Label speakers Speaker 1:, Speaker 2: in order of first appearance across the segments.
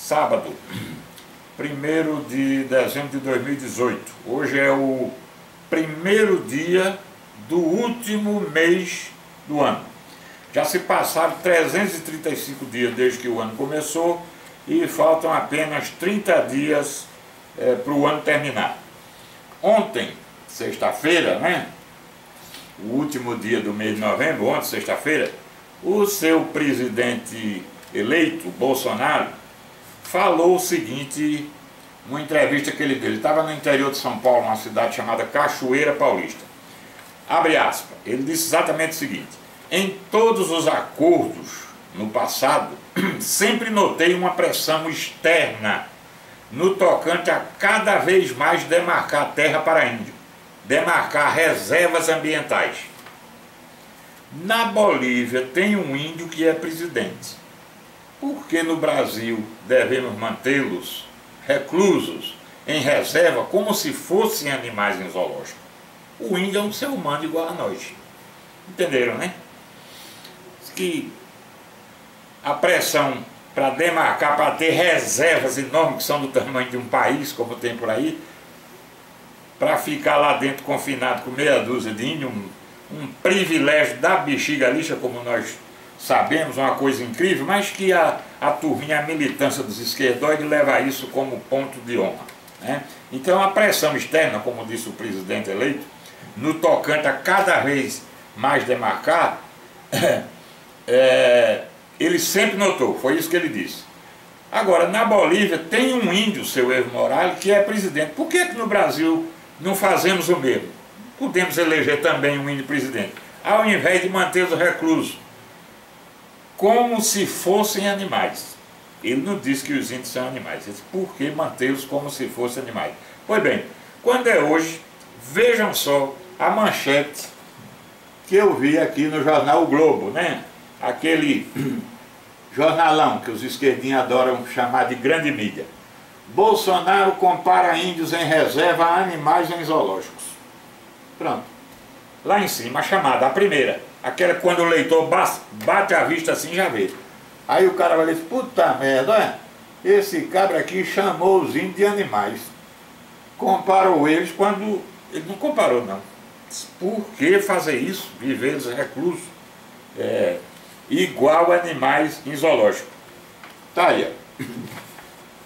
Speaker 1: sábado, 1º de dezembro de 2018. Hoje é o primeiro dia do último mês do ano. Já se passaram 335 dias desde que o ano começou e faltam apenas 30 dias para o ano terminar. Ontem, sexta-feira, né? O último dia do mês de novembro, ontem, sexta-feira, o seu presidente eleito, Bolsonaro, falou o seguinte, numa entrevista que ele deu. Ele estava no interior de São Paulo, uma cidade chamada Cachoeira Paulista. Abre aspas, ele disse exatamente o seguinte: em todos os acordos no passado, sempre notei uma pressão externa no tocante a cada vez mais demarcar a terra para índio, demarcar reservas ambientais. Na Bolívia tem um índio que é presidente. Por que no Brasil devemos mantê-los reclusos em reserva como se fossem animais em zoológico? O índio é um ser humano igual a nós. Entenderam, né? Que a pressão para demarcar, para ter reservas enormes que são do tamanho de um país, como tem por aí, para ficar lá dentro confinado com meia dúzia de índios, um privilégio da bexiga lixa, como nós sabemos, uma coisa incrível, mas que a turminha, a militância dos esquerdoides leva isso como ponto de honra, né? Então a pressão externa, como disse o presidente eleito, no tocante a cada vez mais demarcar, ele sempre notou, foi isso que ele disse. Agora, na Bolívia tem um índio, seu Evo Morales, que é presidente. Por que no Brasil não fazemos o mesmo? Podemos eleger também um índio presidente, ao invés de mantê-los reclusos, como se fossem animais. Ele não disse que os índios são animais, ele disse, por que mantê-los como se fossem animais? Pois bem, quando é hoje, vejam só a manchete que eu vi aqui no jornal O Globo, né? Aquele jornalão que os esquerdinhos adoram chamar de grande mídia. Bolsonaro compara índios em reserva a animais em zoológicos. Pronto. Lá em cima, a chamada, a primeira. Aquela quando o leitor bate a vista assim, já vê. Aí o cara vai dizer, puta merda, olha, esse cabra aqui chamou os índios de animais. Comparou eles quando... Ele não comparou, não. Por que fazer isso? Viver eles reclusos? Igual a animais em zoológico. Tá aí, ó.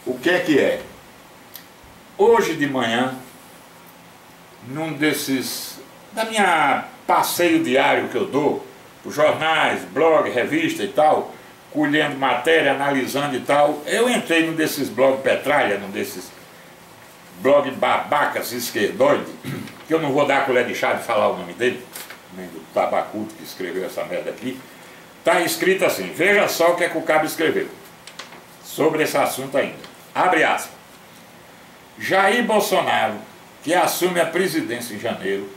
Speaker 1: O que é? Hoje de manhã, num desses, da minha passeio diário que eu dou, por jornais, blog, revista e tal, colhendo matéria, analisando e tal, eu entrei num desses blog petralha, num desses blog babacas esquerdoide, que eu não vou dar a colher de chá de falar o nome dele, nem do tabacudo que escreveu essa merda aqui. Está escrito assim, veja só o que é que o cabo escreveu sobre esse assunto ainda. Abre aspas. Jair Bolsonaro, que assume a presidência em janeiro,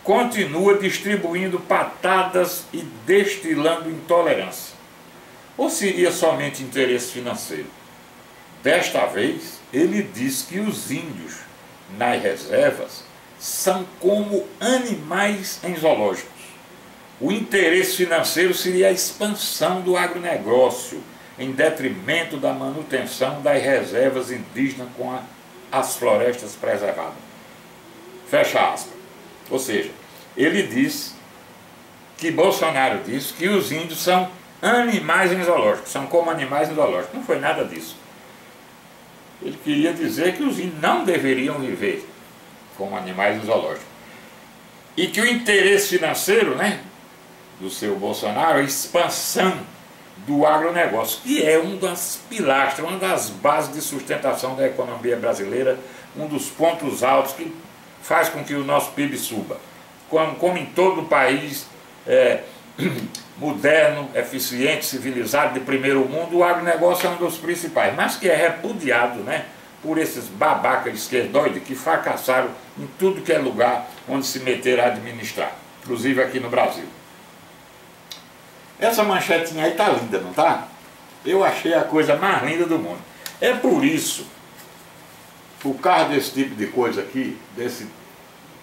Speaker 1: continua distribuindo patadas e destilando intolerância. Ou seria somente interesse financeiro? Desta vez, ele diz que os índios nas reservas são como animais em zoológicos. O interesse financeiro seria a expansão do agronegócio, em detrimento da manutenção das reservas indígenas com as florestas preservadas. Fecha aspas. Ou seja, ele diz que Bolsonaro diz que os índios são animais em zoológicos, são como animais em zoológicos. Não foi nada disso. Ele queria dizer que os índios não deveriam viver como animais em zoológicos. E que o interesse financeiro, né, do seu Bolsonaro, a expansão do agronegócio, que é um das pilastras, uma das bases de sustentação da economia brasileira, um dos pontos altos que faz com que o nosso PIB suba. Como em todo o país moderno, eficiente, civilizado, de primeiro mundo, o agronegócio é um dos principais, mas que é repudiado, né, por esses babacas esquerdoides que fracassaram em tudo que é lugar onde se meteram a administrar, inclusive aqui no Brasil. Essa manchetinha aí tá linda, não tá? Eu achei a coisa mais linda do mundo. É por isso, por causa desse tipo de coisa aqui, desse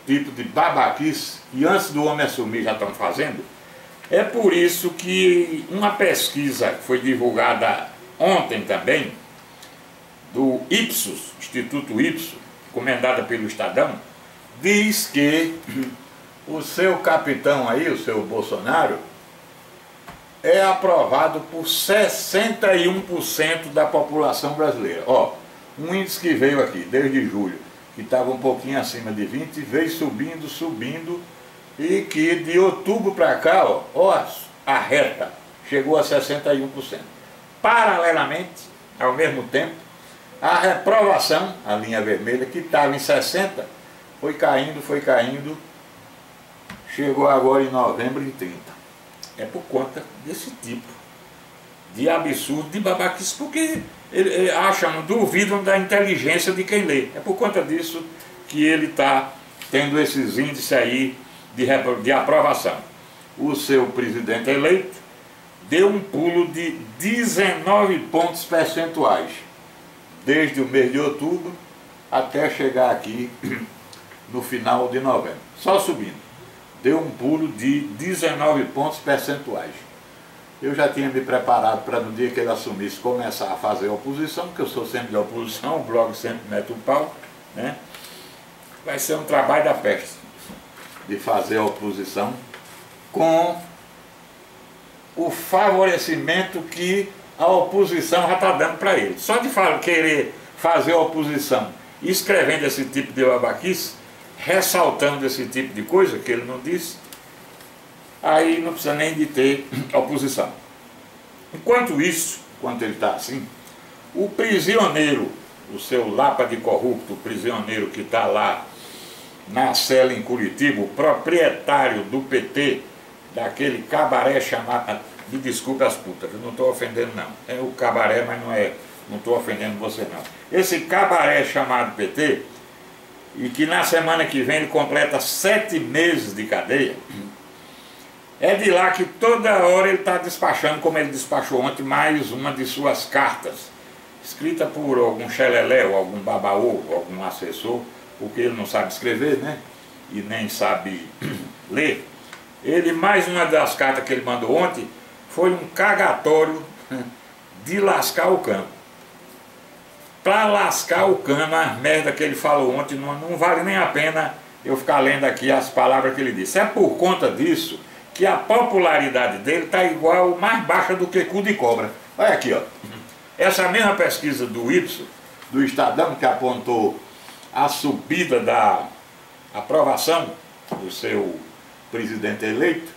Speaker 1: tipo de babaquice, que antes do homem assumir já estão fazendo, é por isso que uma pesquisa que foi divulgada ontem também, do Ipsos, Instituto Ipsos, comandada pelo Estadão, diz que o seu capitão aí, o seu Bolsonaro, é aprovado por 61% da população brasileira. Ó, um índice que veio aqui desde julho, que estava um pouquinho acima de 20, veio subindo, subindo, e que de outubro para cá, ó, a reta chegou a 61%. Paralelamente, ao mesmo tempo, a reprovação, a linha vermelha, que estava em 60%, foi caindo, chegou agora em novembro em 30%. É por conta desse tipo de absurdo, de babaquice, porque acham, duvidam da inteligência de quem lê. É por conta disso que ele está tendo esses índices aí de aprovação. O seu presidente eleito deu um pulo de 19 pontos percentuais, desde o mês de outubro até chegar aqui no final de novembro. Só subindo. Deu um pulo de 19 pontos percentuais. Eu já tinha me preparado para, no dia que ele assumisse, começar a fazer oposição, porque eu sou sempre de oposição, o blog sempre mete o pau, né? Vai ser um trabalho da peste, de fazer a oposição com o favorecimento que a oposição já está dando para ele. Só de querer fazer a oposição escrevendo esse tipo de babaquice, ressaltando esse tipo de coisa que ele não disse, aí não precisa nem de ter oposição. Enquanto isso, enquanto ele está assim, o prisioneiro, o seu lapa de corrupto, o prisioneiro que está lá na cela em Curitiba, o proprietário do PT, daquele cabaré chamado, me desculpe as putas, eu não estou ofendendo não, é o cabaré, mas não estou ofendendo você não. Esse cabaré chamado PT, e que na semana que vem ele completa 7 meses de cadeia, é de lá que toda hora ele está despachando, como ele despachou ontem, mais uma de suas cartas, escrita por algum xeleléu, algum babaô, algum assessor, porque ele não sabe escrever, né? E nem sabe ler. Mais uma das cartas que ele mandou ontem foi um cagatório de lascar o cano. Para lascar o cano, a merda que ele falou ontem, não vale nem a pena eu ficar lendo aqui as palavras que ele disse. É por conta disso que a popularidade dele está igual, mais baixa do que cu de cobra. Olha aqui, ó. Essa mesma pesquisa do Ipsos, do Estadão, que apontou a subida da aprovação do seu presidente eleito,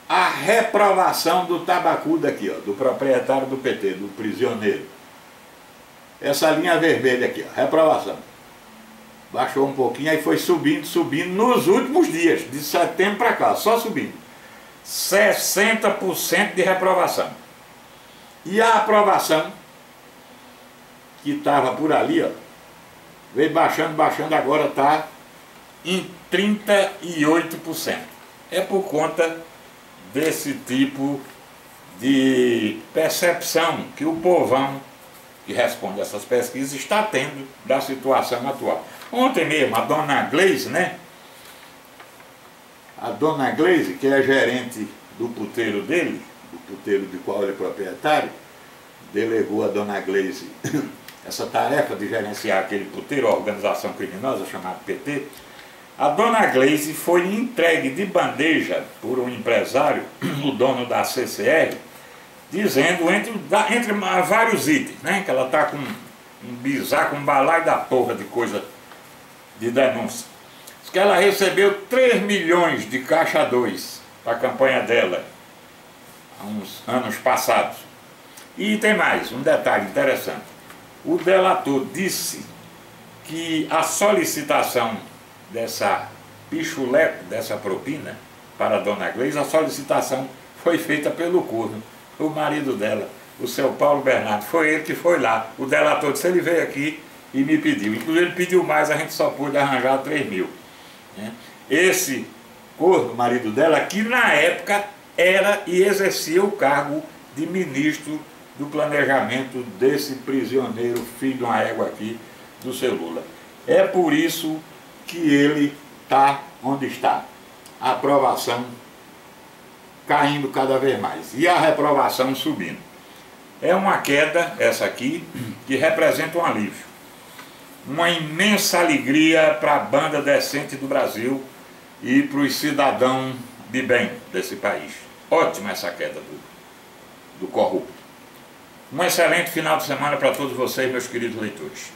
Speaker 1: a reprovação do tabacudo aqui, ó, do proprietário do PT, do prisioneiro. Essa linha vermelha aqui, ó, reprovação. Baixou um pouquinho, aí foi subindo, subindo nos últimos dias, de setembro para cá, só subindo. 60% de reprovação. E a aprovação, que estava por ali, ó, veio baixando, baixando, agora está em 38%. É por conta desse tipo de percepção que o povão que responde a essas pesquisas está tendo da situação atual. Ontem mesmo, a dona Gleise, né? A dona Gleise, que é gerente do puteiro dele, do puteiro de qual ele é proprietário, delegou a dona Gleise essa tarefa de gerenciar aquele puteiro, a organização criminosa chamada PT. A dona Gleise foi entregue de bandeja por um empresário, o dono da CCR, dizendo entre vários itens, né, que ela está com um bisaco, um balaio da porra de coisa de denúncia. Diz que ela recebeu 3 milhões de caixa 2 para a campanha dela, há uns anos passados. E tem mais, um detalhe interessante. O delator disse que a solicitação dessa pichuleta, dessa propina, para a dona Gleise, a solicitação foi feita pelo corno, o marido dela, o seu Paulo Bernardo. Foi ele que foi lá. O delator disse, ele veio aqui e me pediu. Inclusive ele pediu mais, a gente só pôde arranjar 3 mil. Esse corno, marido dela, que na época era e exercia o cargo de ministro do planejamento desse prisioneiro, filho de uma égua aqui, do seu Lula. É por isso que ele está onde está. A aprovação caindo cada vez mais e a reprovação subindo. É uma queda, essa aqui, que representa um alívio. Uma imensa alegria para a banda decente do Brasil e para os cidadãos de bem desse país. Ótima essa queda do corrupto. Um excelente final de semana para todos vocês, meus queridos leitores.